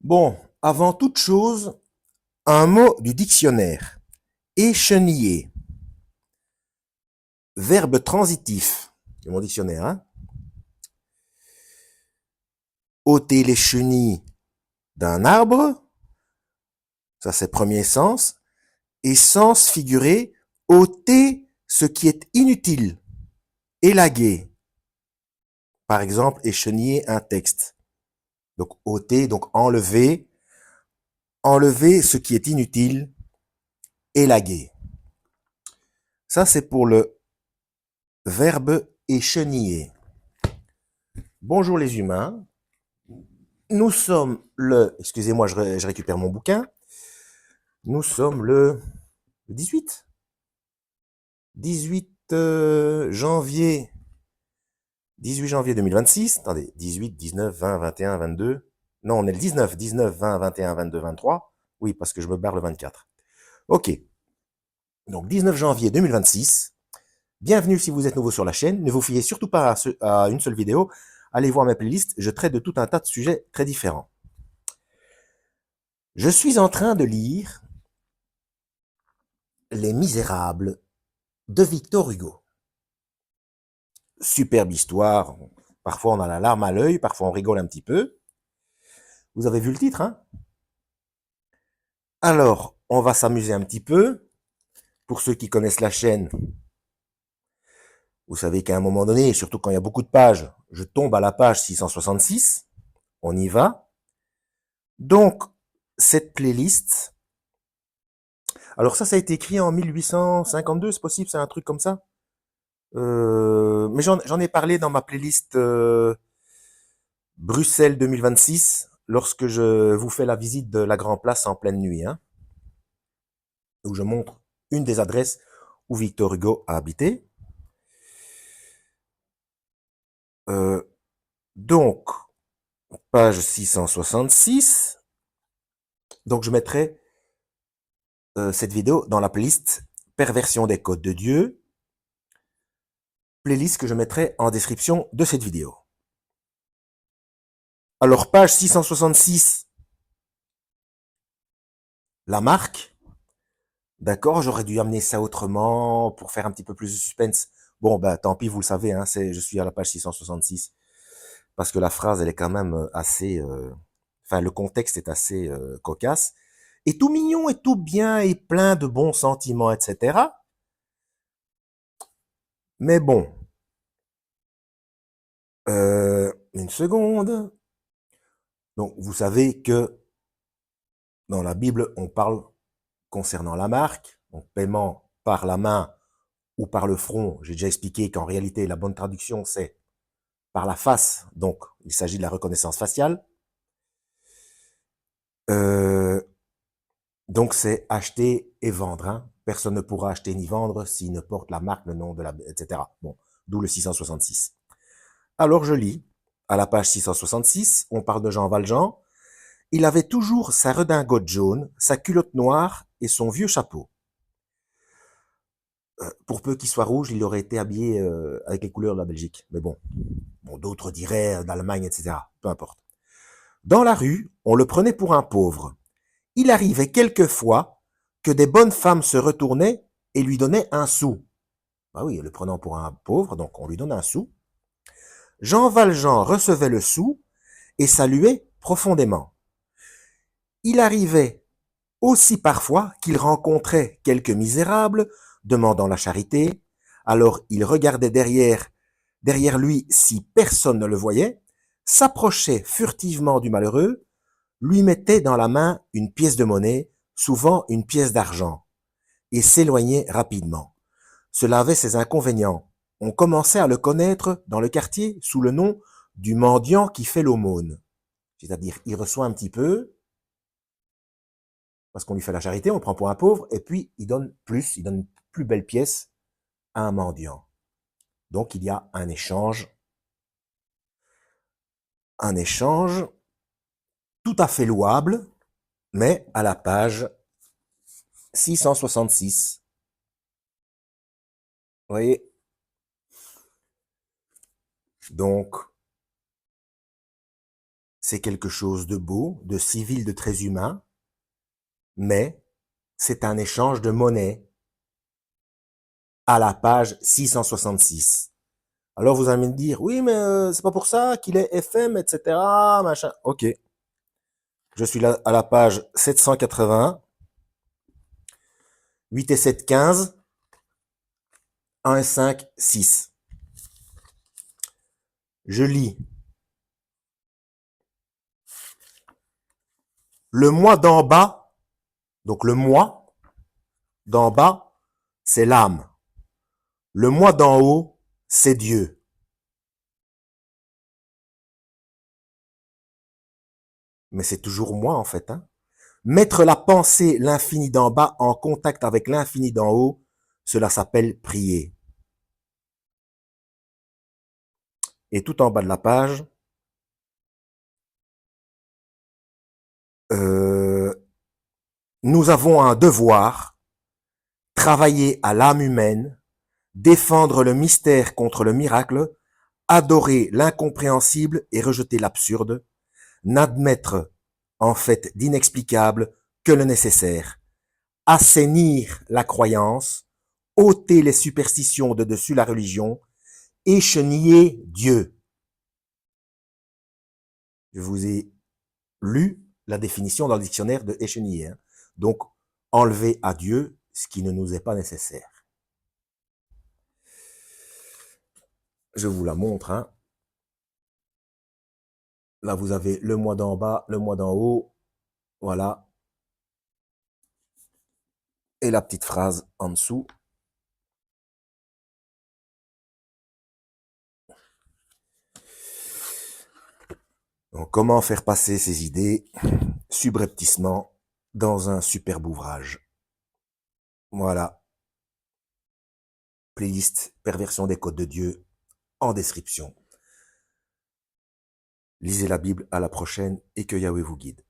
Bon, avant toute chose, un mot du dictionnaire. Écheniller. Verbe transitif. C'est mon dictionnaire, hein. Ôter les chenilles d'un arbre. Ça, c'est premier sens. Et sens figuré, ôter ce qui est inutile. Élaguer. Par exemple, écheniller un texte. Donc, ôter, donc enlever. Enlever ce qui est inutile. Élaguer. Ça, c'est pour le verbe écheniller. Bonjour les humains. Nous sommes excusez-moi, je récupère mon bouquin. Nous sommes le 18 janvier, 18 janvier 2026. Attendez, 18, 19, 20, 21, 22. Non, on est le 19, 20, 21, 22, 23. Oui, parce que je me barre le 24. Ok. Donc, 19 janvier 2026. Bienvenue si vous êtes nouveau sur la chaîne. Ne vous fiez surtout pas à une seule vidéo. Allez voir mes playlists. Je traite de tout un tas de sujets très différents. Je suis en train de lire Les Misérables de Victor Hugo. Superbe histoire. Parfois on a la larme à l'œil, parfois on rigole un petit peu. Vous avez vu le titre, hein? Alors, on va s'amuser un petit peu. Pour ceux qui connaissent la chaîne, vous savez qu'à un moment donné, surtout quand il y a beaucoup de pages, je tombe à la page 666. On y va. Donc, cette playlist. Alors ça a été écrit en 1852, c'est possible, c'est un truc comme ça. Mais j'en ai parlé dans ma playlist Bruxelles 2026, lorsque je vous fais la visite de la Grand Place en pleine nuit, hein, où je montre une des adresses où Victor Hugo a habité. Euh, donc, page 666. Donc, je mettrai cette vidéo dans la playlist Perversion des codes de Dieu, playlist que je mettrai en description de cette vidéo. Alors, page 666, la marque. D'accord, j'aurais dû amener ça autrement pour faire un petit peu plus de suspense. Bon, bah tant pis, vous le savez, hein, je suis à la page 666 parce que la phrase, elle est quand même assez, enfin, le contexte est assez cocasse et tout mignon et tout bien et plein de bons sentiments, etc. Mais bon, une seconde. Donc, vous savez que dans la Bible, on parle concernant la marque, donc paiement par la main ou par le front. J'ai déjà expliqué qu'en réalité, la bonne traduction, c'est par la face, donc il s'agit de la reconnaissance faciale. Euh, donc c'est acheter et vendre. Hein. Personne ne pourra acheter ni vendre s'il ne porte la marque, le nom de la, etc. Bon, d'où le 666. Alors je lis, à la page 666, on parle de Jean Valjean. Il avait toujours sa redingote jaune, sa culotte noire et son vieux chapeau. Pour peu qu'il soit rouge, il aurait été habillé avec les couleurs de la Belgique. Mais bon, d'autres diraient d'Allemagne, etc. Peu importe. Dans la rue, on le prenait pour un pauvre. Il arrivait quelquefois que des bonnes femmes se retournaient et lui donnaient un sou. Ah oui, le prenant pour un pauvre, donc on lui donne un sou. Jean Valjean recevait le sou et saluait profondément. Il arrivait aussi parfois qu'il rencontrait quelques misérables demandant la charité. Alors il regardait derrière lui si personne ne le voyait, s'approchait furtivement du malheureux, lui mettait dans la main une pièce de monnaie, souvent une pièce d'argent, et s'éloignait rapidement. Cela avait ses inconvénients. On commençait à le connaître dans le quartier sous le nom du mendiant qui fait l'aumône. C'est-à-dire, il reçoit un petit peu, parce qu'on lui fait la charité, on le prend pour un pauvre, et puis il donne plus, il donne une plus belle pièce à un mendiant. Donc il y a un échange tout à fait louable, mais à la page 666. Vous voyez? Donc, c'est quelque chose de beau, de civil, de très humain, mais c'est un échange de monnaie à la page 666. Alors vous allez me dire, oui, mais c'est pas pour ça qu'il est FM, etc., machin. Ok, je suis là à la page 780, 8 et 7, 15, 1 et 5, 6. Je lis. Le moi d'en bas, donc le moi d'en bas, c'est l'âme. Le moi d'en haut, c'est Dieu. Mais c'est toujours moi en fait. Hein. Mettre la pensée, l'infini d'en bas, en contact avec l'infini d'en haut, cela s'appelle prier. Et tout en bas de la page, nous avons un devoir, travailler à l'âme humaine, défendre le mystère contre le miracle, adorer l'incompréhensible et rejeter l'absurde, n'admettre en fait d'inexplicable que le nécessaire, assainir la croyance, ôter les superstitions de dessus la religion, et cheniller Dieu. Je vous ai lu la définition dans le dictionnaire de écheniller. Hein. Donc, enlever à Dieu ce qui ne nous est pas nécessaire. Je vous la montre. Hein. Là, vous avez le moi d'en bas, le moi d'en haut. Voilà. Et la petite phrase en dessous. Donc, comment faire passer ces idées subrepticement dans un superbe ouvrage. Voilà. Playlist Perversion des codes de Dieu en description. Lisez la Bible, à la prochaine et que Yahweh vous guide.